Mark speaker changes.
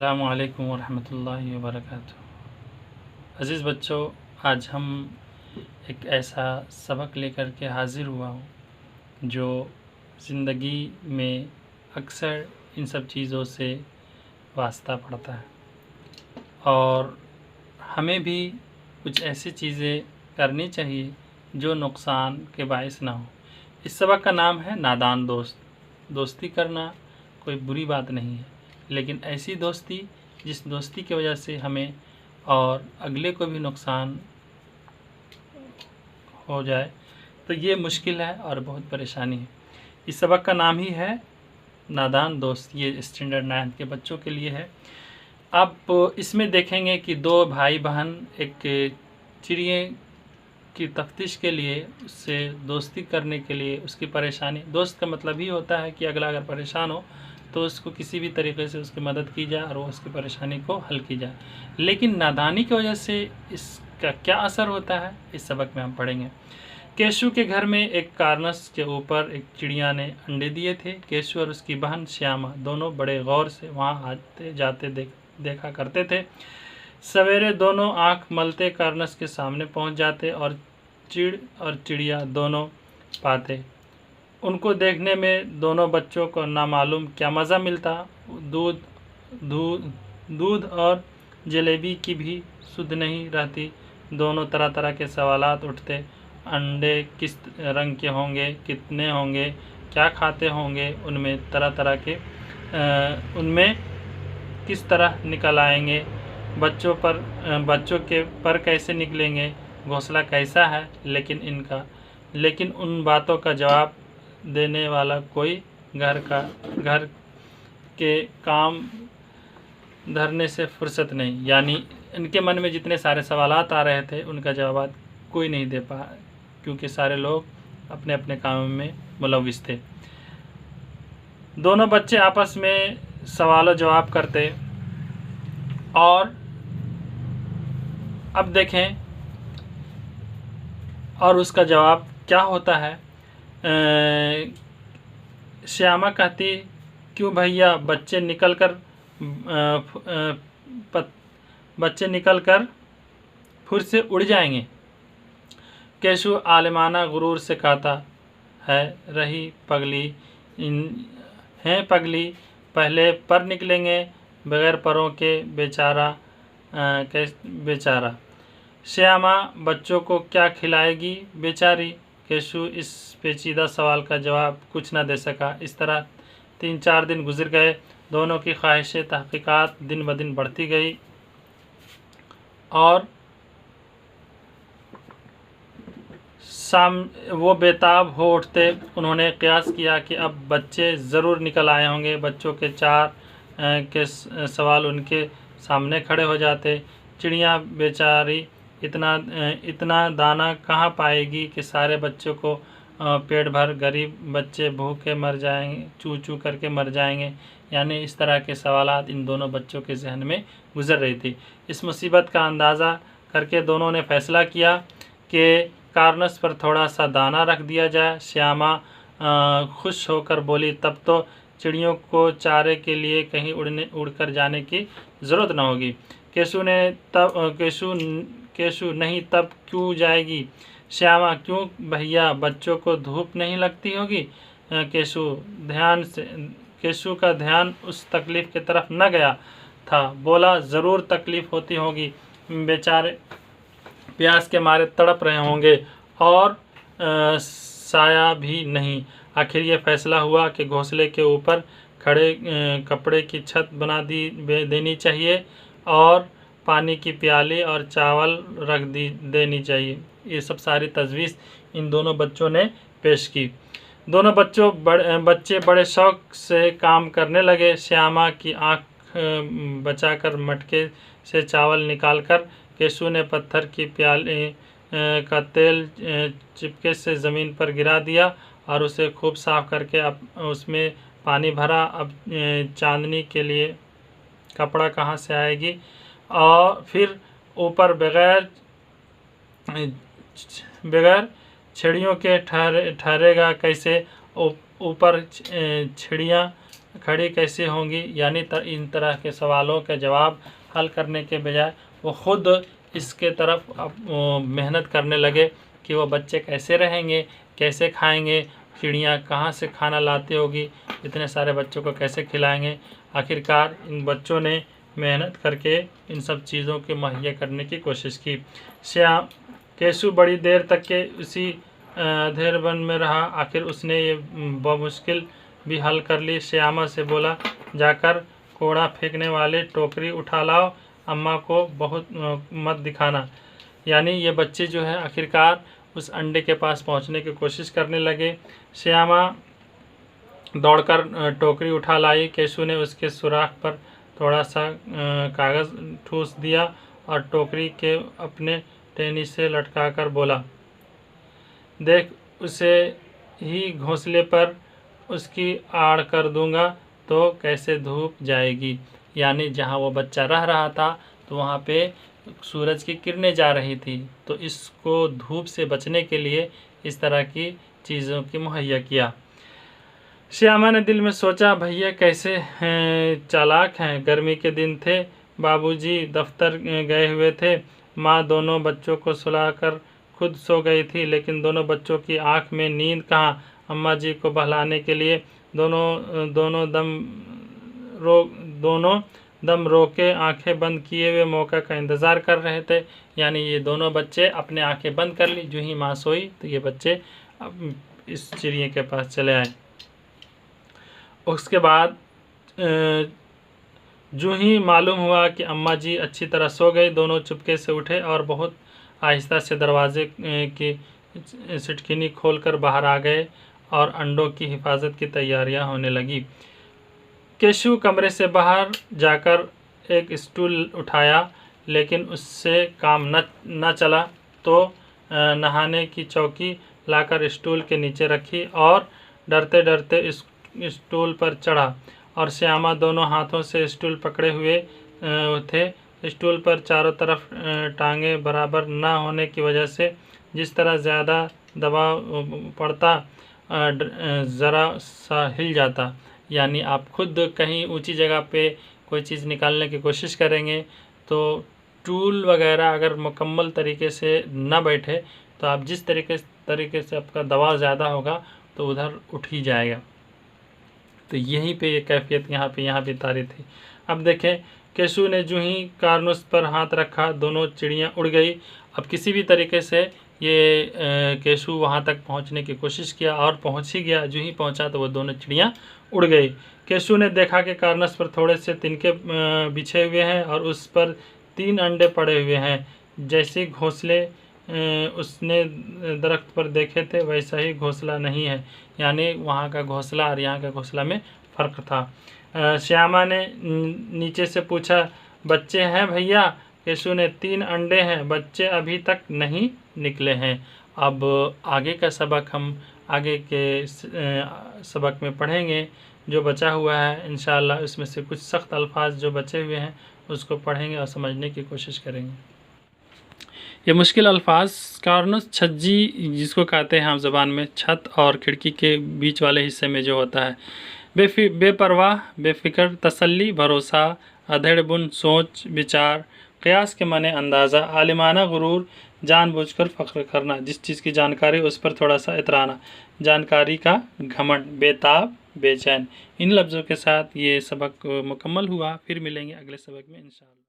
Speaker 1: अस्सलामुअलैकुम वरहमतुल्लाहि वबरकातुहू। अज़ीज़ बच्चों, आज हम एक ऐसा सबक लेकर के हाज़िर हुआ हूँ जो ज़िंदगी में अक्सर इन सब चीज़ों से वास्ता पड़ता है और हमें भी कुछ ऐसी चीज़ें करनी चाहिए जो नुकसान के बायस ना हो। इस सबक का नाम है नादान दोस्त। दोस्ती करना कोई बुरी बात नहीं है, लेकिन ऐसी दोस्ती जिस दोस्ती की वजह से हमें और अगले को भी नुकसान हो जाए, तो ये मुश्किल है और बहुत परेशानी है। इस सबक का नाम ही है नादान दोस्त। ये स्टैंडर्ड 9 के बच्चों के लिए है। आप इसमें देखेंगे कि दो भाई बहन एक चिड़िए की तफ्तीश के लिए, उससे दोस्ती करने के लिए, उसकी परेशानी, दोस्त का मतलब ही होता है कि अगला अगर परेशान हो तो उसको किसी भी तरीके से उसकी मदद की जाए और वो उसकी परेशानी को हल की जाए। लेकिन नादानी की वजह से इसका क्या असर होता है, इस सबक में हम पढ़ेंगे। केशु के घर में एक कार्नस के ऊपर एक चिड़िया ने अंडे दिए थे। केशु और उसकी बहन श्यामा दोनों बड़े गौर से वहाँ आते जाते देखा करते थे। सवेरे दोनों आंख मलते कार्नस के सामने पहुँच जाते और चिड़िया दोनों पाते। उनको देखने में दोनों बच्चों को नामालूम क्या मज़ा मिलता। दूध दूध दूध और जलेबी की भी सुध नहीं रहती। दोनों तरह तरह के सवालात उठते। अंडे किस रंग के होंगे, कितने होंगे, क्या खाते होंगे, उनमें तरह तरह के उनमें किस तरह निकल आएंगे, बच्चों के पर कैसे निकलेंगे, घोंसला कैसा है। लेकिन उन बातों का जवाब देने वाला कोई घर के काम धरने से फुर्सत नहीं। यानी इनके मन में जितने सारे सवालात आ रहे थे, उनका जवाब कोई नहीं दे पाया, क्योंकि सारे लोग अपने अपने काम में मुलव्विस थे। दोनों बच्चे आपस में सवाल जवाब करते और अब देखें और उसका जवाब क्या होता है। श्यामा कहती, क्यों भैया, बच्चे निकल कर फुर से उड़ जाएंगे। केशु आलिमाना गुरूर से कहता है, रही पगली हैं पगली, पहले पर निकलेंगे, बगैर परों के बेचारा। श्यामा बच्चों को क्या खिलाएगी बेचारी। केशु इस पेचीदा सवाल का जवाब कुछ न दे सका। इस तरह 3-4 दिन गुजर गए। दोनों की ख्वाहिशें तहकीकात दिन ब दिन बढ़ती गई और वो बेताब हो उठते। उन्होंने कयास किया कि अब बच्चे ज़रूर निकल आए होंगे। बच्चों के 4 के सवाल उनके सामने खड़े हो जाते। चिड़िया बेचारी इतना दाना कहाँ पाएगी कि सारे बच्चों को पेट भर, गरीब बच्चे भूखे मर जाएंगे, चू चू करके मर जाएंगे। यानी इस तरह के सवालात इन दोनों बच्चों के जहन में गुजर रही थी। इस मुसीबत का अंदाज़ा करके दोनों ने फैसला किया कि कार्नस पर थोड़ा सा दाना रख दिया जाए। श्यामा खुश होकर बोली, तब तो चिड़ियों को चारे के लिए कहीं उड़कर जाने की ज़रूरत न होगी। केशु नहीं, तब क्यों जाएगी। श्यामा, क्यों भैया, बच्चों को धूप नहीं लगती होगी। केशु का ध्यान उस तकलीफ़ की तरफ न गया था। बोला, ज़रूर तकलीफ़ होती होगी, बेचारे प्यास के मारे तड़प रहे होंगे और साया भी नहीं। आखिर ये फैसला हुआ कि घोंसले के ऊपर खड़े कपड़े की छत बना देनी चाहिए और पानी की प्याली और चावल रख देनी चाहिए। ये सब सारी तजवीज़ इन दोनों बच्चों ने पेश की। दोनों बच्चे बड़े शौक़ से काम करने लगे। श्यामा की आँख बचाकर मटके से चावल निकालकर केशु ने पत्थर की प्याली का तेल चिपके से ज़मीन पर गिरा दिया और उसे खूब साफ़ करके उसमें पानी भरा। अब चांदनी के लिए कपड़ा कहाँ से आएगी और फिर ऊपर बगैर छड़ियों के ठहरेगा कैसे। ऊपर चिड़ियाँ खड़ी कैसे होंगी, यानी इन तरह के सवालों के जवाब हल करने के बजाय वो खुद इसके तरफ मेहनत करने लगे कि वो बच्चे कैसे रहेंगे, कैसे खाएंगे, चिड़ियाँ कहाँ से खाना लाती होगी, इतने सारे बच्चों को कैसे खिलाएंगे। आखिरकार इन बच्चों ने मेहनत करके इन सब चीज़ों के मुहैया करने की कोशिश की। केशु बड़ी देर तक के उसी अधेर वन में रहा। आखिर उसने ये बमुश्किल भी हल कर ली। श्यामा से बोला, जाकर कोड़ा फेंकने वाले टोकरी उठा लाओ, अम्मा को बहुत मत दिखाना। यानी ये बच्चे जो है आखिरकार उस अंडे के पास पहुंचने की कोशिश करने लगे। श्यामा दौड़कर टोकरी उठा लाई। केशु ने उसके सुराख पर थोड़ा सा कागज़ ठूस दिया और टोकरी के अपने टहनी से लटकाकर बोला, देख, उसे ही घोंसले पर उसकी आड़ कर दूंगा तो कैसे धूप जाएगी। यानी जहाँ वो बच्चा रह रहा था तो वहाँ पे सूरज की किरणें जा रही थी, तो इसको धूप से बचने के लिए इस तरह की चीज़ों की मुहैया किया। श्यामा ने दिल में सोचा, भैया कैसे चालाक हैं। गर्मी के दिन थे, बाबूजी दफ्तर गए हुए थे, माँ दोनों बच्चों को सुलाकर खुद सो गई थी, लेकिन दोनों बच्चों की आंख में नींद कहाँ। अम्मा जी को बहलाने के लिए दोनों दम रोके आंखें बंद किए हुए मौका का इंतज़ार कर रहे थे। यानी ये दोनों बच्चे अपने आंखें बंद कर ली, जो ही माँ सोई तो ये बच्चे इस चिड़िया के पास चले आए। उसके बाद जो ही मालूम हुआ कि अम्मा जी अच्छी तरह सो गई, दोनों चुपके से उठे और बहुत आहिस्ता से दरवाजे की सिटकिनी खोलकर बाहर आ गए और अंडों की हिफाजत की तैयारियां होने लगी। केशु कमरे से बाहर जाकर एक स्टूल उठाया, लेकिन उससे काम न चला तो नहाने की चौकी लाकर स्टूल के नीचे रखी और डरते डरते स्टूल पर चढ़ा। और श्यामा दोनों हाथों से स्टूल पकड़े हुए थे। स्टूल पर चारों तरफ टांगें बराबर न होने की वजह से जिस तरह ज़्यादा दबाव पड़ता ज़रा सा हिल जाता। यानी आप खुद कहीं ऊंची जगह पे कोई चीज़ निकालने की कोशिश करेंगे तो टूल वगैरह अगर मुकम्मल तरीके से न बैठे तो आप जिस तरीके से आपका दबाव ज़्यादा होगा तो उधर उठ ही जाएगा। तो यहीं पे ये कैफियत यहाँ पे तारी थी। अब देखें, केशु ने जो ही कारनुस पर हाथ रखा, दोनों चिड़ियाँ उड़ गई। अब किसी भी तरीके से ये केशु वहाँ तक पहुँचने की कोशिश किया और पहुँच ही गया। जो ही पहुँचा तो वो दोनों चिड़ियाँ उड़ गई। केशु ने देखा कि कारनस पर थोड़े से तिनके बिछे हुए हैं और उस पर 3 अंडे पड़े हुए हैं। जैसे घोंसले उसने दरख्त पर देखे थे वैसा ही घोंसला नहीं है। यानी वहाँ का घोंसला और यहाँ का घोंसला में फ़र्क था। श्यामा ने नीचे से पूछा, बच्चे हैं भैया? केशु ने 3 अंडे हैं, बच्चे अभी तक नहीं निकले हैं। अब आगे का सबक हम आगे के सबक में पढ़ेंगे। जो बचा हुआ है इंशाअल्लाह उसमें से कुछ सख्त अल्फाज जो बचे हुए हैं उसको पढ़ेंगे और समझने की कोशिश करेंगे। ये मुश्किल अल्फाज कारनुस छज्जी जिसको कहते हैं हम ज़बान में, छत और खिड़की के बीच वाले हिस्से में जो होता है। बेपरवाह, बेफिक्र, तसल्ली, भरोसा, अधेड़ बुन, सोच विचार, क़यास के माने अंदाज़ा, आलिमाना गुरूर, जानबूझकर फ़ख्र करना, जिस चीज़ की जानकारी उस पर थोड़ा सा इतराना, जानकारी का घमंड, बेताब, बेचैन। इन लफ्ज़ों के साथ ये सबक मुकम्मल हुआ। फिर मिलेंगे अगले सबक में इंशाअल्लाह।